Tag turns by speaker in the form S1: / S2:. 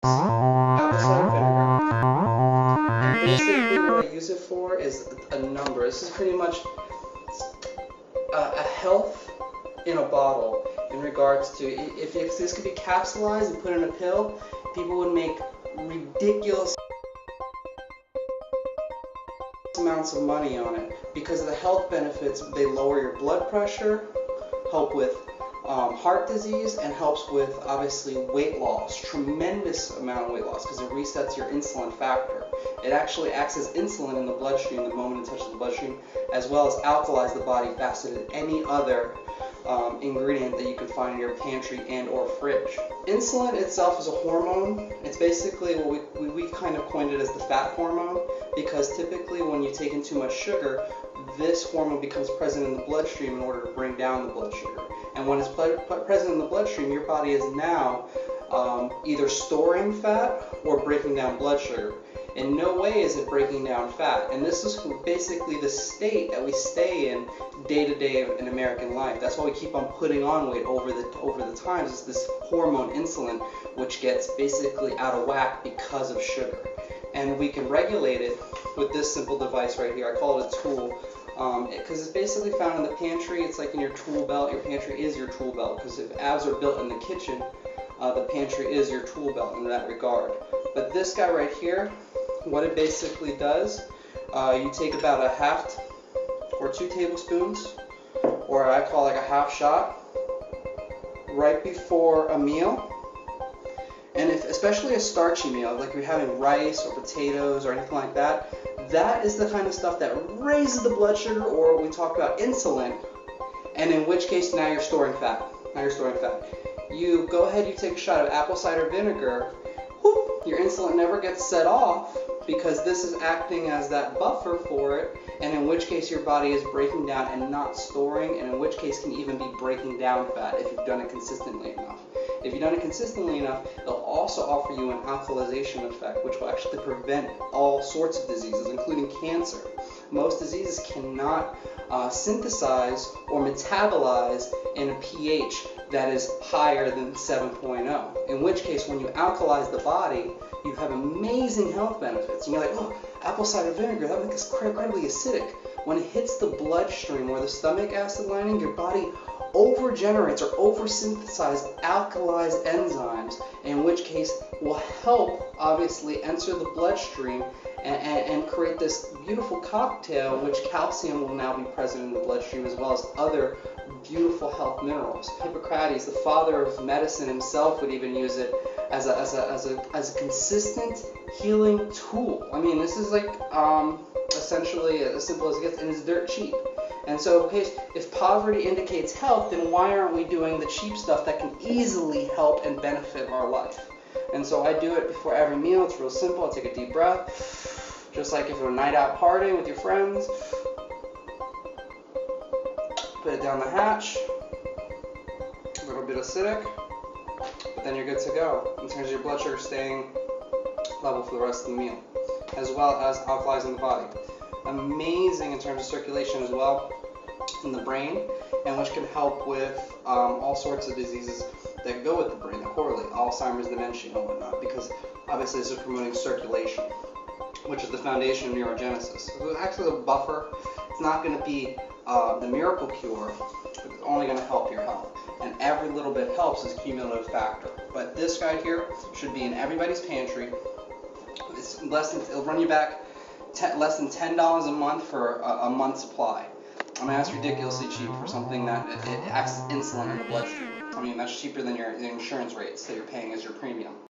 S1: apple cider vinegar. And basically what I use it for is a number. This is pretty much a health in a bottle in regards to if this could be capsulized and put in a pill, people would make ridiculous amounts of money on it because of the health benefits. They lower your blood pressure, help with heart disease, and helps with obviously weight loss, tremendous amount of weight loss because it resets your insulin factor. It actually acts as insulin in the bloodstream the moment it touches the bloodstream, as well as alkalize the body faster than any other ingredient that you can find in your pantry and or fridge. Insulin itself is a hormone. It's basically what we kind of coined it as the fat hormone, because typically when you take in too much sugar, this hormone becomes present in the bloodstream in order to bring down the blood sugar. And when it's present in the bloodstream, your body is now either storing fat or breaking down blood sugar. In no way is it breaking down fat. And this is basically the state that we stay in day to day in American life. That's why we keep on putting on weight over the times. It's this hormone insulin which gets basically out of whack because of sugar. And we can regulate it with this simple device right here. I call it a tool. Because it's basically found in the pantry. It's like in your tool belt. Your pantry is your tool belt, because if abs are built in the kitchen, the pantry is your tool belt in that regard. But this guy right here, what it basically does, you take about a half or 2 tablespoons, or I call like a half shot, right before a meal. And if, especially a starchy meal, like you're having rice or potatoes or anything like that, that is the kind of stuff that raises the blood sugar, or we talk about insulin, and in which case now you're storing fat. You go ahead, you take a shot of apple cider vinegar, whoop, your insulin never gets set off because this is acting as that buffer for it, and in which case your body is breaking down and not storing, and in which case can even be breaking down fat if you've done it consistently enough. If you've done it consistently enough, they'll also offer you an alkalization effect, which will actually prevent all sorts of diseases, including cancer. Most diseases cannot synthesize or metabolize in a pH that is higher than 7.0. In which case, when you alkalize the body, you have amazing health benefits. And you're like, oh, apple cider vinegar, that makes us incredibly acidic. When it hits the bloodstream or the stomach acid lining, your body overgenerates or oversynthesizes alkalized enzymes, in which case will help obviously enter the bloodstream and create this beautiful cocktail in which calcium will now be present in the bloodstream, as well as other beautiful health minerals. Hippocrates, the father of medicine himself, would even use it as a consistent healing tool. I mean, this is like essentially as simple as it gets, and it's dirt cheap. And so if poverty indicates health, then why aren't we doing the cheap stuff that can easily help and benefit our life? And so I do it before every meal. It's real simple. I take a deep breath, just like if you're a night out partying with your friends. Put it down the hatch, a little bit acidic, but then you're good to go in terms of your blood sugar staying level for the rest of the meal, as well as alkalizing the body. Amazing in terms of circulation as well in the brain, and which can help with all sorts of diseases that go with the brain, that correlate, Alzheimer's, dementia, and whatnot, because obviously this is promoting circulation, which is the foundation of neurogenesis. So it's actually a buffer. It's not going to be the miracle cure, but it's only going to help your health. And every little bit helps is a cumulative factor. But this guy here should be in everybody's pantry. It's it'll run you back less than $10 a month for a month's supply. I mean, that's ridiculously cheap for something that it acts as insulin in the bloodstream. I mean, that's cheaper than your insurance rates that you're paying as your premium.